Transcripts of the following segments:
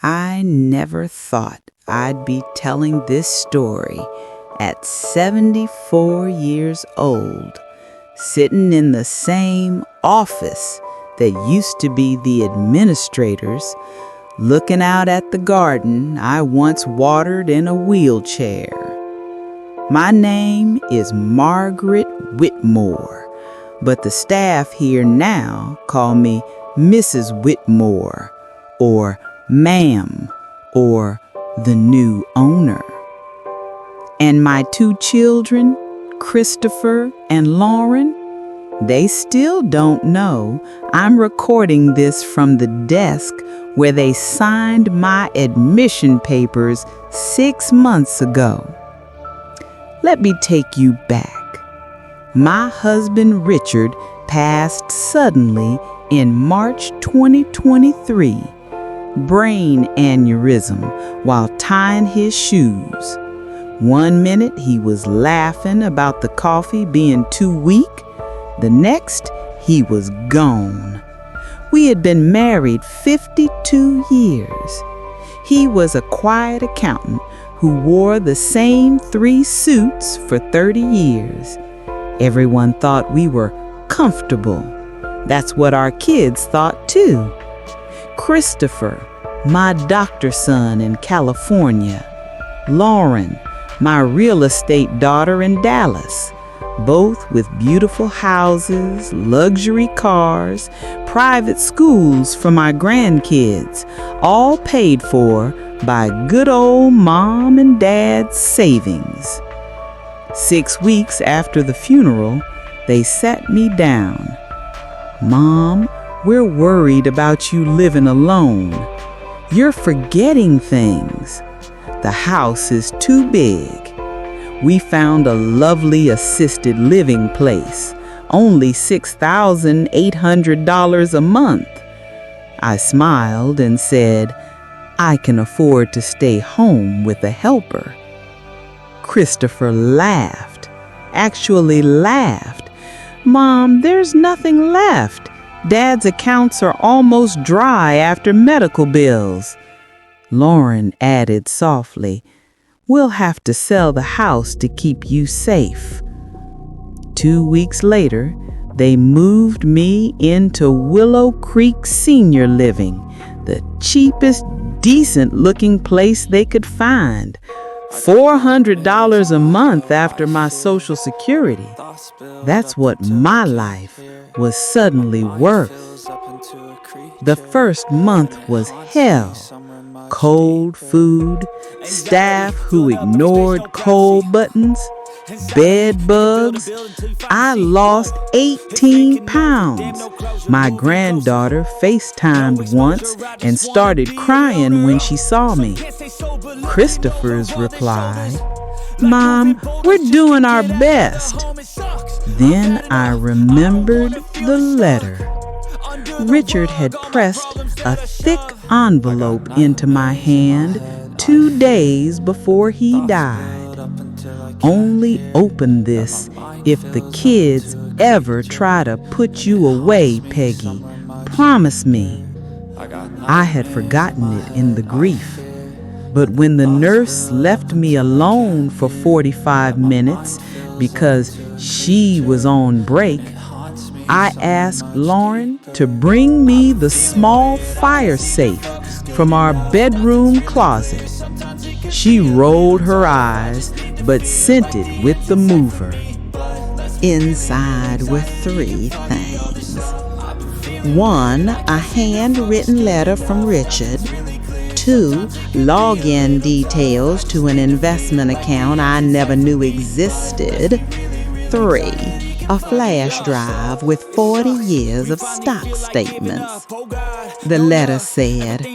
I never thought I'd be telling this story at 74 years old, sitting in the same office that used to be the administrator's, looking out at the garden I once watered in a wheelchair. My name is Margaret Whitmore, but the staff here now call me Mrs. Whitmore, or Ma'am, or the new owner. And my two children, Christopher and Lauren, they still don't know I'm recording this from the desk where they signed my admission papers 6 months ago. Let me take you back. My husband Richard passed suddenly in March 2023, brain aneurysm, while tying his shoes. One minute he was laughing about the coffee being too weak. The next, he was gone. We had been married 52 years. He was a quiet accountant who wore the same 3 suits for 30 years. Everyone thought we were comfortable. That's what our kids thought too. Christopher, my doctor son in California. Lauren, my real estate daughter in Dallas. Both with beautiful houses, luxury cars, private schools for my grandkids, all paid for by good old mom and dad's savings. 6 weeks after the funeral, they sat me down. "Mom, we're worried about you living alone. You're forgetting things. The house is too big. We found a lovely assisted living place, only $6,800 a month." I smiled and said, "I can afford to stay home with a helper." Christopher laughed, actually laughed. "Mom, there's nothing left. Dad's accounts are almost dry after medical bills." Lauren added softly, "We'll have to sell the house to keep you safe." 2 weeks later, they moved me into Willow Creek Senior Living, the cheapest, decent-looking place they could find. $400 a month after my Social Security. That's what my life was suddenly worth. The first month was hell. Cold food, staff who ignored cold buttons, bed bugs. I lost 18 pounds. My granddaughter FaceTimed once and started crying when she saw me. Christopher's reply, "Mom, we're doing our best." Then I remembered the letter. Richard had pressed a thick envelope into my hand 2 days before he died. "Only open this if the kids ever try to put you away, Peggy. Promise me." I had forgotten it in the grief. But when the nurse left me alone for 45 minutes because she was on break, I asked Lauren to bring me the small fire safe from our bedroom closet. She rolled her eyes, but sent it with the mover. Inside were 3 things. 1, a handwritten letter from Richard. 2, login details to an investment account I never knew existed. 3, a flash drive with 40 years of stock statements. The letter said,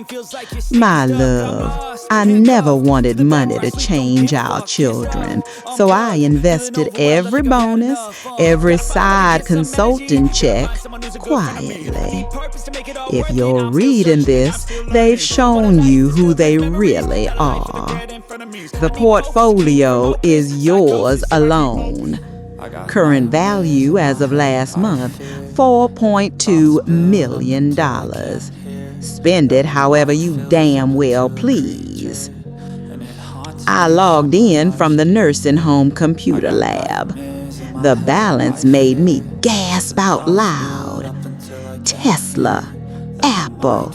"My love, I never wanted money to change our children, so I invested every bonus, every side consulting check quietly. If you're reading this, they've shown you who they really are. The portfolio is yours alone. Current value as of last month, $4.2 million. Spend it however you damn well please. I logged in from the nursing home computer lab. The balance made me gasp out loud. Tesla, Apple,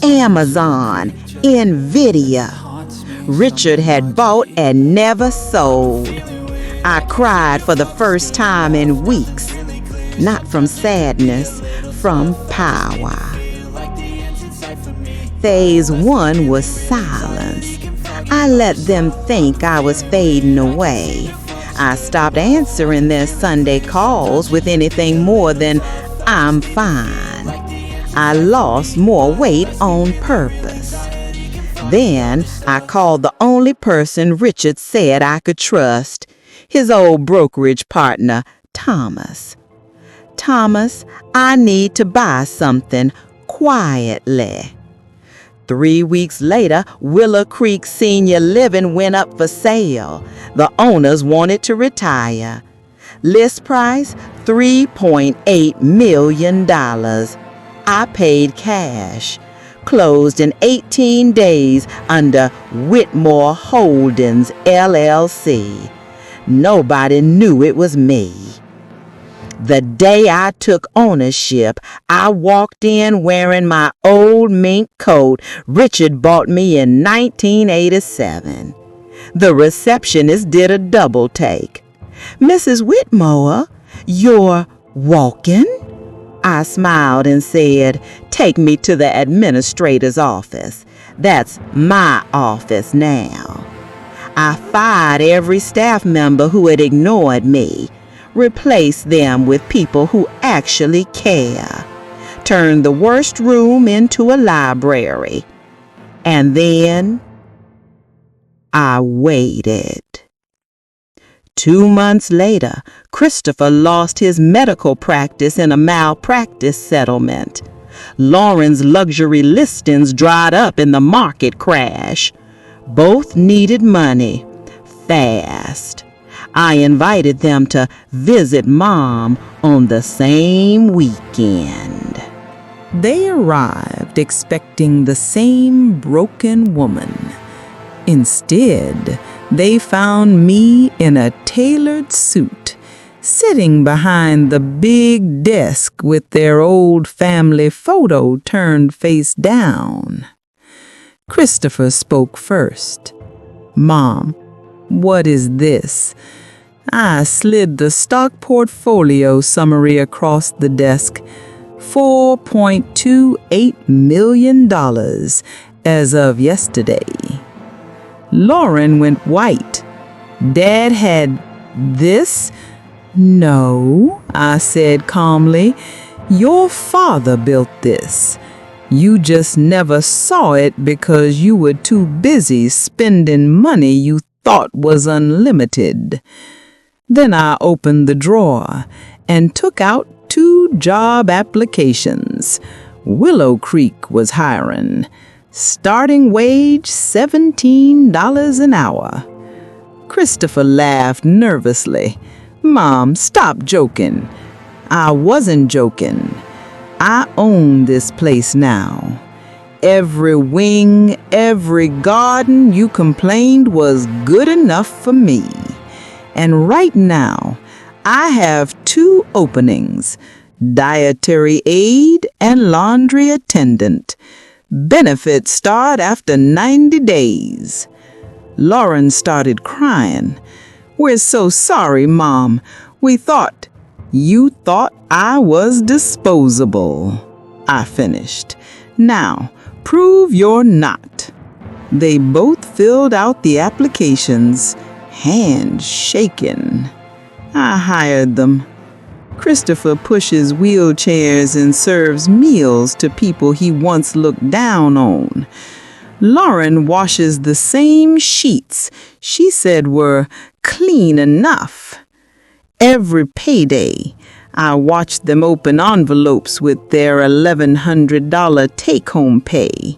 Amazon, Nvidia. Richard had bought and never sold. I cried for the first time in weeks, not from sadness, from power. Phase 1 was silence. I let them think I was fading away. I stopped answering their Sunday calls with anything more than "I'm fine." I lost more weight on purpose. Then I called the only person Richard said I could trust, his old brokerage partner, Thomas. "Thomas, I need to buy something quietly." 3 weeks later, Willow Creek Senior Living went up for sale. The owners wanted to retire. List price, $3.8 million. I paid cash. Closed in 18 days under Whitmore Holdings, LLC. Nobody knew it was me. The day I took ownership, I walked in wearing my old mink coat Richard bought me in 1987. The receptionist did a double take. "Mrs. Whitmore, you're walking?" I smiled and said, "Take me to the administrator's office. That's my office now." I fired every staff member who had ignored me, replaced them with people who actually care, turned the worst room into a library, and then I waited. 2 months later, Christopher lost his medical practice in a malpractice settlement. Lauren's luxury listings dried up in the market crash. Both needed money, fast. I invited them to visit Mom on the same weekend. They arrived expecting the same broken woman. Instead, they found me in a tailored suit, sitting behind the big desk with their old family photo turned face down. Christopher spoke first. "Mom, what is this?" I slid the stock portfolio summary across the desk. $4.28 million as of yesterday. Lauren went white. "Dad had this?" "No," I said calmly. "Your father built this. You just never saw it because you were too busy spending money you thought was unlimited." Then I opened the drawer and took out 2 job applications. Willow Creek was hiring. Starting wage $17 an hour. Christopher laughed nervously. "Mom, stop joking." I wasn't joking. I own this place now. Every wing, every garden you complained was good enough for me. And right now, I have 2 openings, Dietary Aide and Laundry Attendant. Benefits start after 90 days. Lauren started crying. "We're so sorry, Mom. We thought you thought I was disposable." I finished. "Now, prove you're not." They both filled out the applications, hands shaking. I hired them. Christopher pushes wheelchairs and serves meals to people he once looked down on. Lauren washes the same sheets she said were clean enough. Every payday, I watched them open envelopes with their $1,100 take-home pay.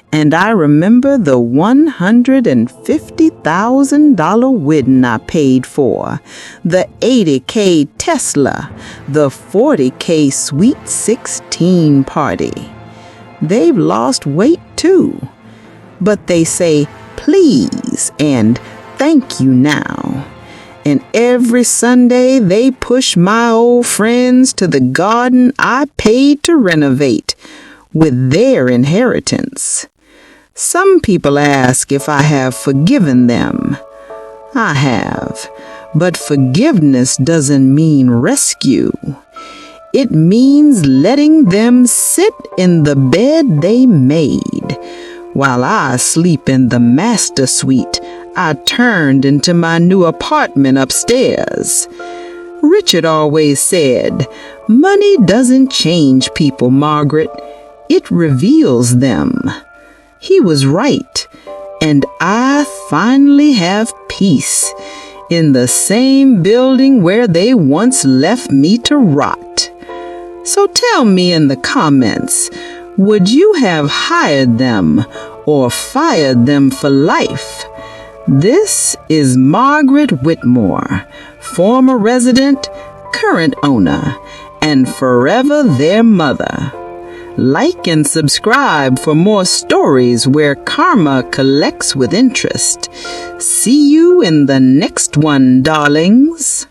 And I remember the $150,000 wedding I paid for, the $80K Tesla, the $40K Sweet 16 party. They've lost weight too. But they say please and thank you now. And every Sunday they push my old friends to the garden I paid to renovate with their inheritance. Some people ask if I have forgiven them. I have, but forgiveness doesn't mean rescue. It means letting them sit in the bed they made, while I sleep in the master suite I turned into my new apartment upstairs. Richard always said, money doesn't change people, Margaret. It reveals them. He was right, and I finally have peace in the same building where they once left me to rot. So tell me in the comments, would you have hired them or fired them for life? This is Margaret Whitmore, former resident, current owner, and forever their mother. Like and subscribe for more stories where karma collects with interest. See you in the next one, darlings.